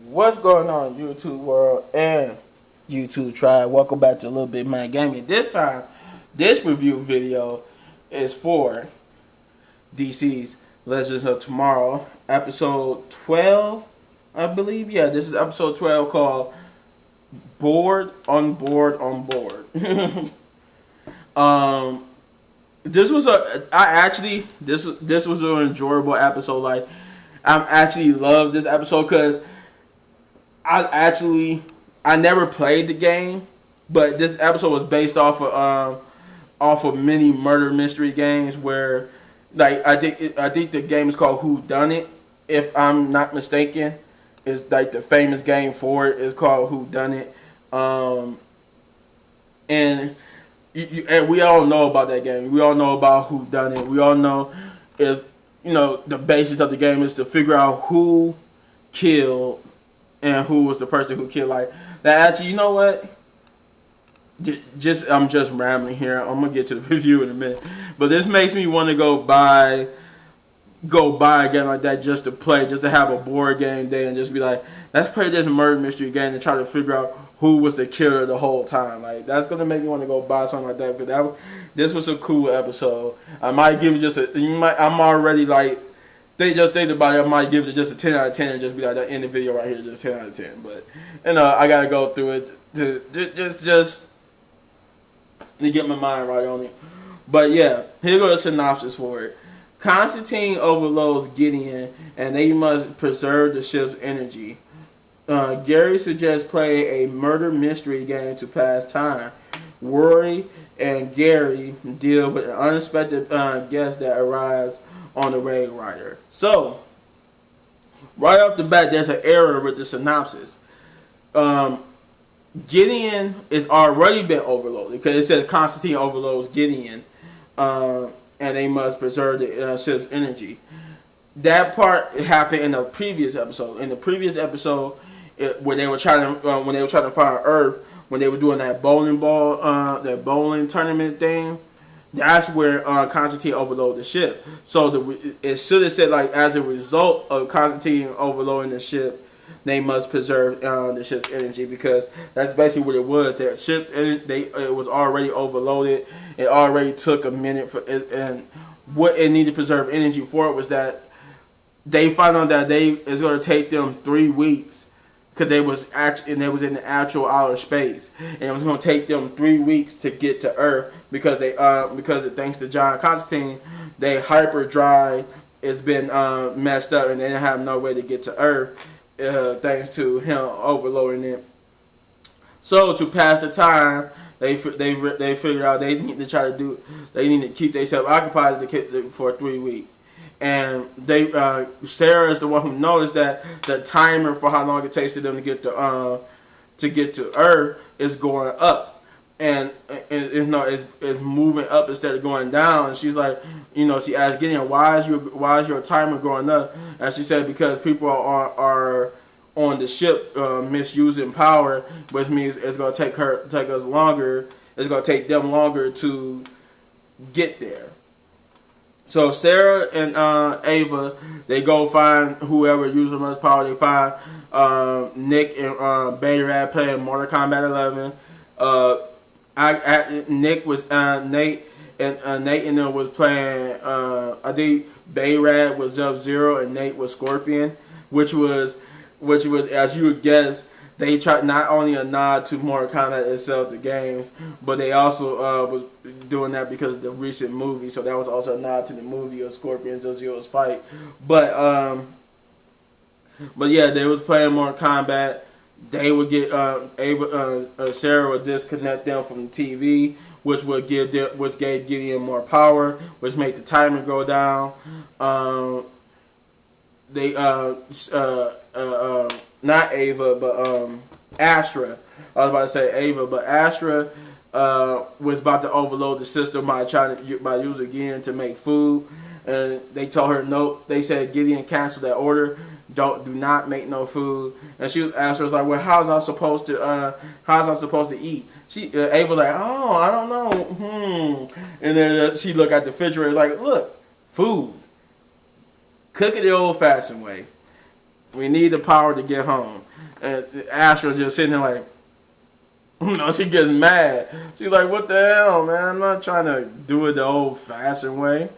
What's going on, YouTube world and YouTube tribe? Welcome back to LilBigMan Gaming. This time, this review video is for DC's Legends of Tomorrow, episode 12, I believe. Yeah, this is episode 12 called Board Onboard. This was this was an enjoyable episode. Like, I actually loved this episode because I never played the game, but this episode was based off of many murder mystery games where, like, I think the game is called Who Done It, if I'm not mistaken. It's like the famous game for it is called Who Done It. And and we all know about that game. We all know about Who Done It. We all know, if the basis of the game is to figure out who killed and who was the person who killed. Like that. Actually, you know what? I'm just rambling here. I'm gonna get to the review in a minute, but this makes me want to go buy a game like that just to play, just to have a board game day and just be like, let's play this murder mystery game and try to figure out who was the killer the whole time. Like, that's gonna make me want to go buy something like that, because this was a cool episode. I might give it I'm already like, they just think about it. I might give it just a 10 out of 10 and just be like, that end the video right here, just 10 out of 10. But I gotta go through it to just to get my mind right on it. But yeah, here goes a synopsis for it. Constantine overloads Gideon, and they must preserve the ship's energy. Gary suggests play a murder mystery game to pass time. Rory and Gary deal with an unexpected guest that arrives on the Raid Rider. So, right off the bat, there's an error with the synopsis. Gideon is already been overloaded because it says Constantine overloads Gideon, and they must preserve the ship's energy. That part happened in the previous episode. In the previous episode, when they were trying to find Earth, when they were doing that that bowling tournament thing, that's where Constantine overloaded the ship. So it should have said, like, as a result of Constantine overloading the ship, they must preserve the ship's energy, because that's basically what it was. That it was already overloaded. It already took a minute for it, and what it needed to preserve energy for was that they found out that it's going to take them 3 weeks, because they was in the actual outer space, and it was going to take them 3 weeks to get to Earth, because thanks to John Constantine, their hyperdrive has been messed up, and they didn't have no way to get to Earth. Thanks to him overloading it. So to pass the time, they figured out they need to keep themselves occupied for 3 weeks. And Sarah is the one who noticed that the timer for how long it takes to them to get to Earth is going up. And it's moving up instead of going down. And she's like, she asked Gideon, why is your timer going up? And she said, because people are on the ship misusing power, which means it's gonna take us longer. It's gonna take them longer to get there. So Sarah and Ava, they go find whoever using much power. They find Nick and Bayrad playing Mortal Kombat 11. Nick was Nate and them was playing. I think Bayrad was Sub-Zero and Nate was Scorpion, which was, as you would guess, they tried not only a nod to Mortal Kombat itself, the games, but they also was doing that because of the recent movie. So that was also a nod to the movie of Scorpion and Sub-Zero's fight. But yeah, they was playing Mortal Kombat. They would get Sarah would disconnect them from the TV, which gave Gideon more power, which made the timer go down. Not Ava, but Astra. I was about to say Ava, but Astra was about to overload the system by using Gideon to make food, and they told her no. They said Gideon canceled that order. Do not make no food. And Astra was like, well, how's I supposed to eat? Ava was like, oh, I don't know. And then she looked at the refrigerator like, look, food. Cook it the old-fashioned way. We need the power to get home. And Astra just sitting there like, she gets mad. She's like, "What the hell, man? I'm not trying to do it the old-fashioned way.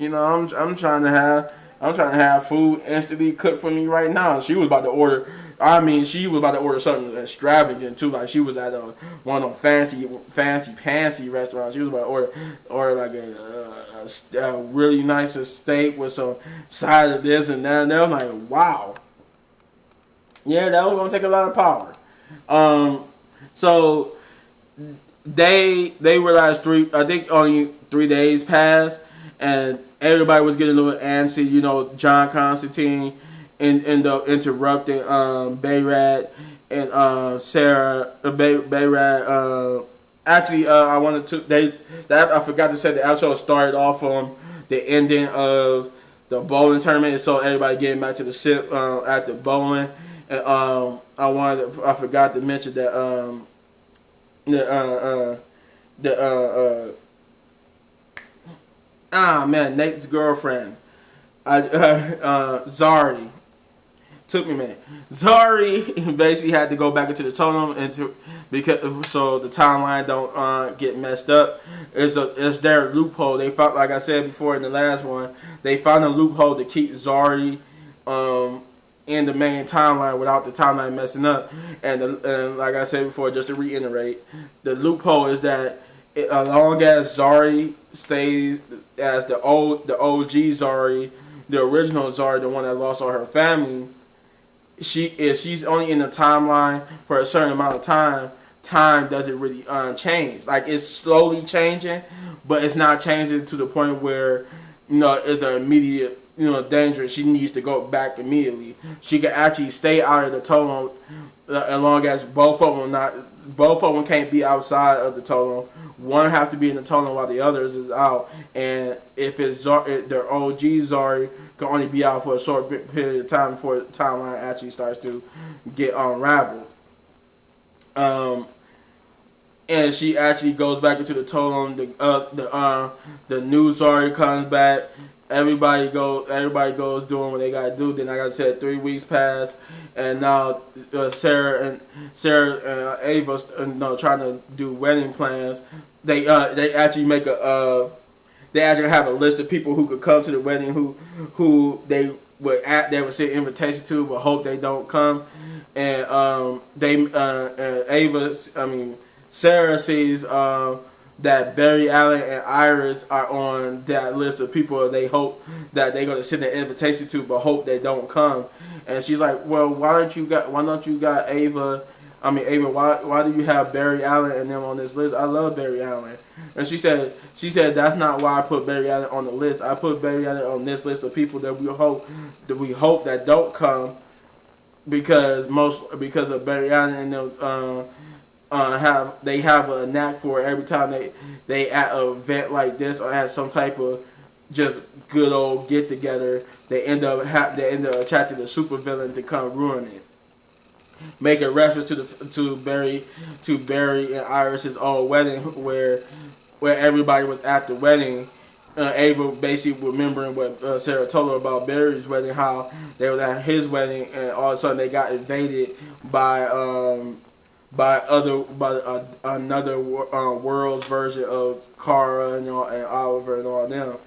I'm trying to have food instantly cooked for me right now." She was about to order. She was about to order something extravagant too. Like she was at one of them fancy restaurants. She was about to order like a really nice steak with some side of this and that. And I'm like, wow. Yeah, that was gonna take a lot of power. So they realized only 3 days passed, and everybody was getting a little antsy. John Constantine ended up interrupting Bayrat and Sarah. Bayrat. I forgot to say the outro started off on the ending of the bowling tournament, so everybody getting back to the ship after bowling. And I forgot to mention that Nate's girlfriend, Zari. Took me a minute. Zari basically had to go back into the totem because so the timeline don't get messed up. It's their loophole. They found, like I said before in the last one, they found a loophole to keep Zari in the main timeline without the timeline messing up. And like I said before, just to reiterate, the loophole is that as long as Zari stays as the OG Zari, the original Zari, the one that lost all her family, if she's only in the timeline for a certain amount of time doesn't really change. Like it's slowly changing, but it's not changing to the point where it's an immediate danger. She needs to go back immediately. She can actually stay out of the totem as long as both of them can't be outside of the totem. One have to be in the totem while the others is out. And if it's their OG Zari can only be out for a short period of time before the timeline actually starts to get unraveled. And she actually goes back into the totem. The new Zari comes back. Everybody goes doing what they gotta do. Then, like I said, 3 weeks pass, and now Sarah and Ava trying to do wedding plans. They actually make they actually have a list of people who could come to the wedding who they would send invitation to, but hope they don't come. And Sarah sees that Barry Allen and Iris are on that list of people they hope that they're going to send an invitation to, but hope they don't come. And she's like, "Well, why don't you got Ava? Ava, why do you have Barry Allen and them on this list? I love Barry Allen." And she said that's not why I put Barry Allen on the list. I put Barry Allen on this list of people that we hope that don't come because of Barry Allen and them. Have a knack for every time they at an event like this or at some type of just good old get together, they end up attracting a supervillain to come ruin it. Make a reference to Barry and Iris's old wedding where everybody was at the wedding. Ava basically remembering what Sarah told her about Barry's wedding, how they was at his wedding, and all of a sudden they got invaded by another world's version of Kara and Oliver and all them,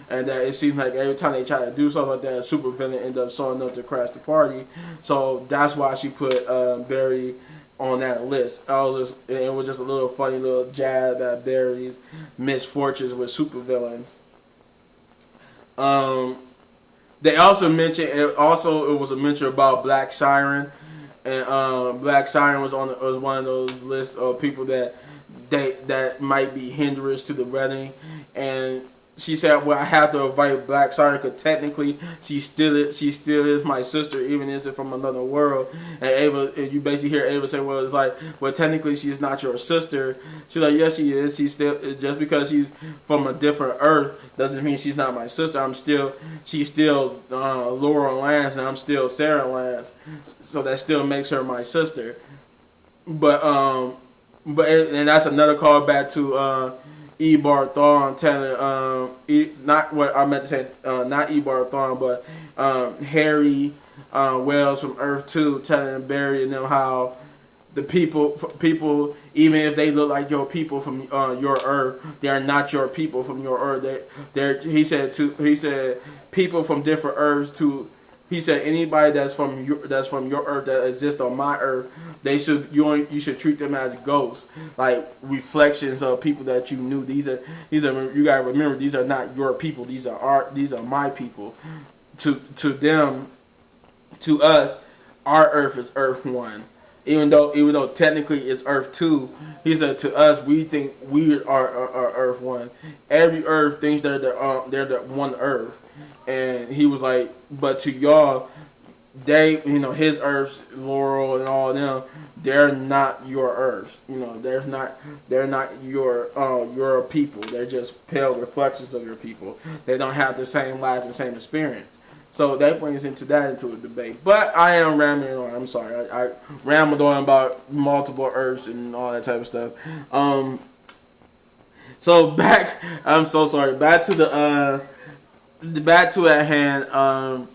and that it seems like every time they try to do something like that, a super villain end up showing up to crash the party. So that's why she put Barry on that list. It was just a little funny little jab at Barry's misfortunes with supervillains. They also mentioned it was a mention about Black Siren. And Black Siren was one of those lists of people that might be hindrance to the wedding. And she said, "Well, I have to invite Black Siren because technically she still is my sister, even if it's from another world." And you basically hear Ava say, "Well, it's like, well, technically she's not your sister." She's like, "Yes, she is. She's still, just because she's from a different Earth doesn't mean she's not my sister. She's still Laura Lance, and I'm still Sarah Lance. So that still makes her my sister." But that's another callback to Ebar Thawne telling not what I meant to say, not Ebar Thawne, but Harry Wells from Earth 2 telling Barry and them how the people, even if they look like your people from your Earth, they are not your people from your Earth. He said people from different Earths to. He said anybody that's from your Earth that exists on my Earth, you should treat them as ghosts, like reflections of people that you knew. These are you gotta remember, these are not your people. These are my people. To them, to us, our Earth is Earth 1. Even though technically it's Earth 2, he said to us we think we are Earth 1. Every Earth thinks they're the one Earth, and he was like, but to y'all, they his Earths, Laurel and all them, they're not your Earths. They're not your people. They're just pale reflections of your people. They don't have the same life and same experience. So that brings into a debate. But I am rambling on. I'm sorry. I rambled on about multiple Earths and all that type of stuff. So back. I'm so sorry. Back to at hand.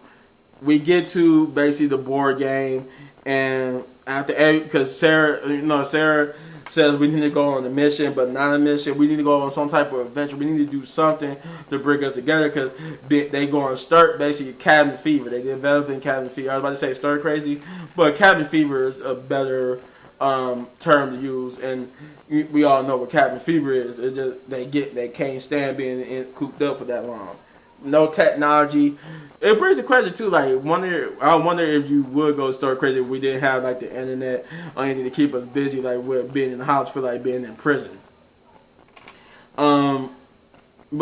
We get to basically the board game, and because Sarah says we need to go on a mission, but not a mission. We need to go on some type of adventure. We need to do something to bring us together, because they go on basically cabin fever. They developing cabin fever. I was about to say stir crazy, but cabin fever is a better term to use, and we all know what cabin fever is. It's just they can't stand being cooped up for that long. No technology. It brings the question too, like I wonder if you would go stir crazy if we didn't have like the internet or anything to keep us busy, like with being in the house, feel like being in prison. But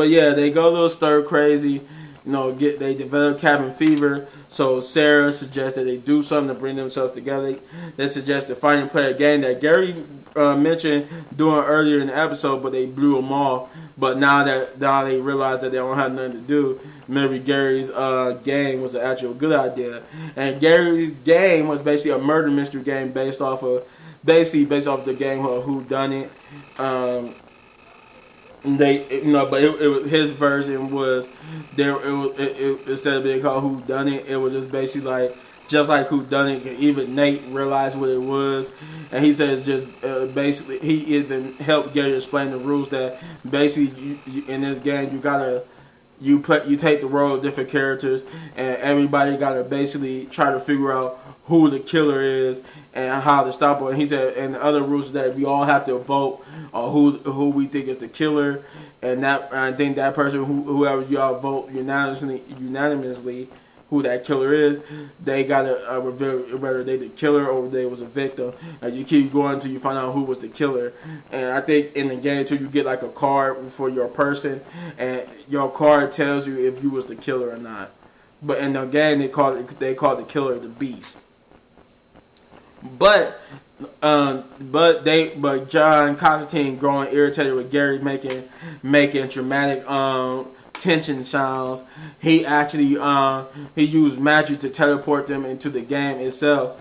yeah, they go a little stir crazy. They develop cabin fever. So Sarah suggests that they do something to bring themselves together. They suggest to find and play a game that Gary mentioned doing earlier in the episode, but they blew them off. But now they realize that they don't have nothing to do, maybe Gary's game was an actual good idea. And Gary's game was basically a murder mystery game based off of the game of Who Done It. But it was his version was there. It instead of being called Who Done It, it was just basically just like Who Done It. Even Nate realized what it was, and he says just basically he even helped Gary explain the rules that basically you, in this game you take the role of different characters, and everybody gotta basically try to figure out who the killer is and how to stop it. And he said, and the other rules is that we all have to vote on who we think is the killer, and I think that person, whoever y'all vote unanimously who that killer is, they gotta reveal whether they the killer or they was a victim. And you keep going until you find out who was the killer. And I think in the game too, you get like a card for your person, and your card tells you if you was the killer or not. But in the game, they call the killer the Beast. But John Constantine growing irritated with Gary making dramatic tension sounds. He actually he used magic to teleport them into the game itself,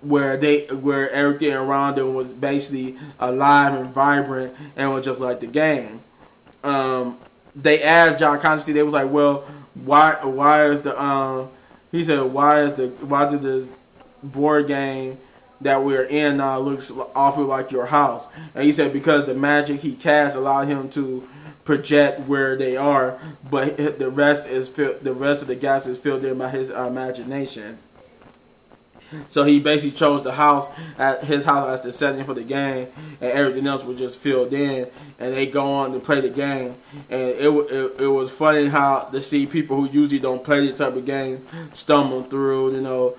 where everything around them was basically alive and vibrant and was just like the game. They asked John Constantine. They was like, well, why is the he said why did this board game that we're in now looks awfully like your house? And he said because the magic he cast allowed him to project where they are, but the rest of the gas is filled in by his imagination. So he basically chose his house as the setting for the game, and everything else was just filled in. And they go on to play the game, and it was funny how to see people who usually don't play this type of games stumble through.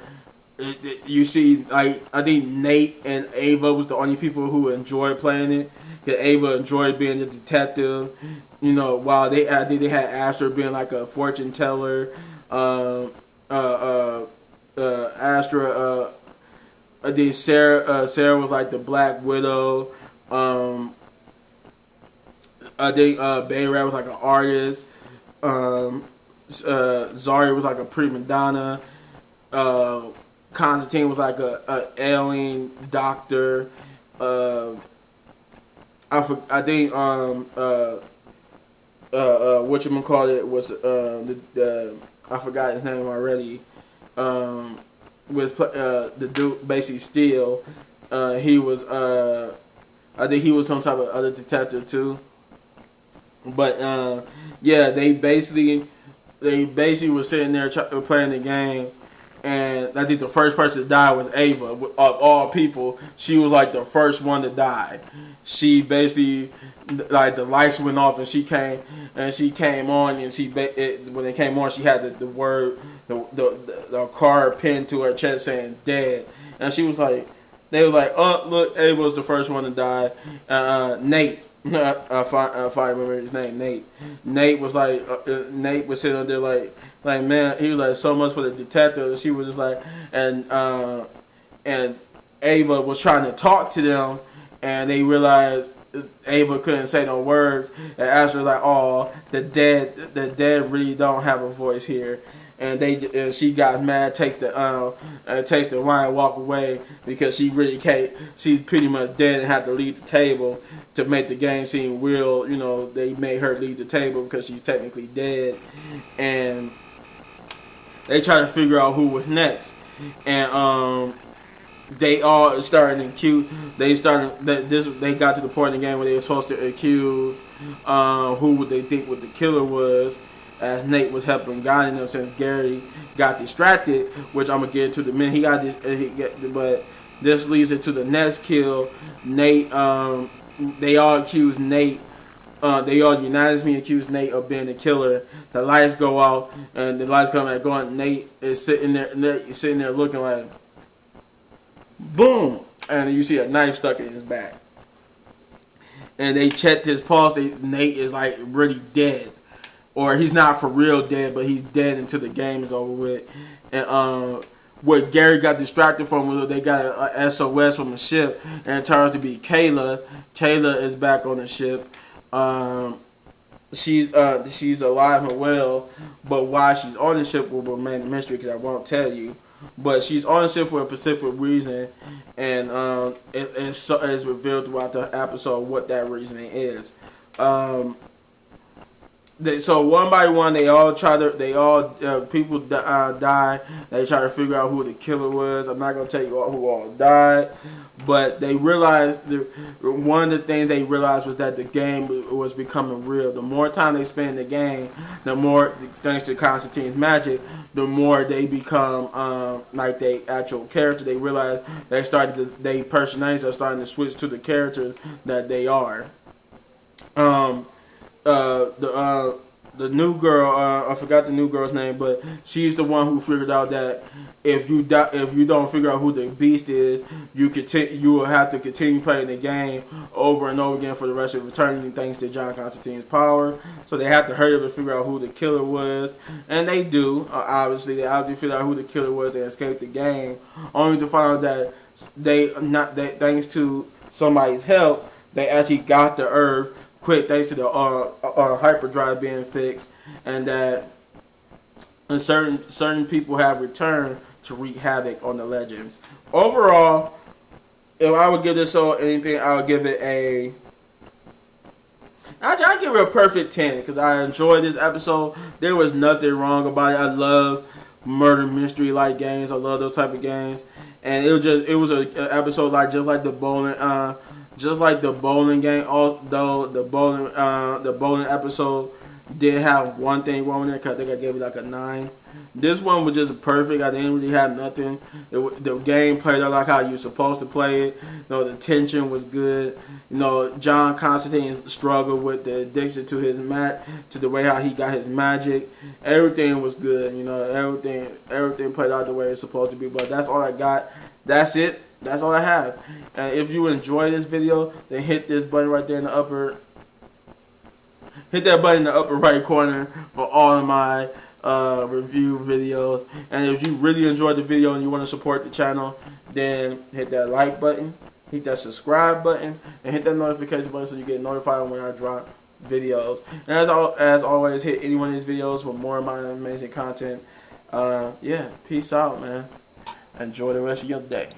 You see, like I think Nate and Ava was the only people who enjoyed playing it. Because Ava enjoyed being a detective, while they had Astra being like a fortune teller. Astra, I think Sarah was like the Black Widow. I think Bayrat was like an artist. Zari was like a prima donna. Constantine was like a alien doctor. I think whatchamacallit was I forgot his name already. was the dude basically Steel. He was I think he was some type of other detective too. But yeah, they basically were sitting there playing the game, and I think the first person to die was Ava. Of all people, she was like the first one to die. She basically, like, the lights went off and she came on, and when it came on, she had the word, the card pinned to her chest saying dead, and she was like, they was like, oh look, Ava was the first one to die. Nate. If I remember his name, Nate. Nate was like, Nate was sitting up there like man, he was like, so much for the detective. She was just like, and Ava was trying to talk to them, and they realized Ava couldn't say no words. And Ashley was like, oh, the dead really don't have a voice here. And she got mad, takes the wine, and walk away, because she really can't. She's pretty much dead and had to leave the table to make the game seem real. You know, they made her leave the table because she's technically dead, and they try to figure out who was next. And they all started to accuse. They got to the point in the game where they were supposed to accuse who would they think what the killer was, as Nate was helping guiding them, since Gary got distracted, which I'm gonna get into the minute he got this. But this leads into the next kill. Nate, they all accuse Nate. They all unanimously accuse Nate of being the killer. The lights go out, and the lights come back on. Nate is sitting there looking like, boom, and you see a knife stuck in his back. And they checked his pulse. Nate is like really dead. Or he's not for real dead, but he's dead until the game is over with. And what Gary got distracted from was they got a SOS from the ship, and it turns to be Kayla. Kayla is back on the ship. She's alive and well, but why she's on the ship will remain a mystery, because I won't tell you. But she's on the ship for a specific reason, and it's revealed throughout the episode what that reasoning is. So one by one, people die. They try to figure out who the killer was. I'm not gonna tell you who all died, but they realized one of the things they realized was that the game was becoming real. The more time they spend in the game, the more, thanks to Constantine's magic, the more they become like they actual character. They realize their personalities are starting to switch to the character that they are. The new girl, I forgot the new girl's name, but she's the one who figured out that if you don't figure out who the beast is, you will have to continue playing the game over and over again for the rest of eternity, thanks to John Constantine's power. So they have to hurry up and figure out who the killer was, and they do. Obviously, they figure out who the killer was and escape the game, only to find out that thanks to somebody's help, they actually got the Earth quick, thanks to the hyperdrive being fixed, and that certain people have returned to wreak havoc on the Legends. Overall, if I would give this show anything, I would give it I'd give it a perfect 10, because I enjoyed this episode. There was nothing wrong about it. I love murder mystery like games. I love those type of games, and it was an episode just like the bowling game. Although the bowling episode did have one thing wrong with it, because I think I gave it like a 9. This one was just perfect. I didn't really have nothing. The game played out like how you're supposed to play it. The tension was good. John Constantine struggled with the addiction to to the way how he got his magic. Everything was good. Everything played out the way it's supposed to be. But that's all I got. That's it. That's all I have. And if you enjoy this video, then hit this button right there in the upper. Hit that button in the upper right corner for all of my review videos. And if you really enjoyed the video and you want to support the channel, then hit that like button, hit that subscribe button, and hit that notification button so you get notified when I drop videos. And as always, hit any one of these videos for more of my amazing content. Yeah, peace out, man. Enjoy the rest of your day.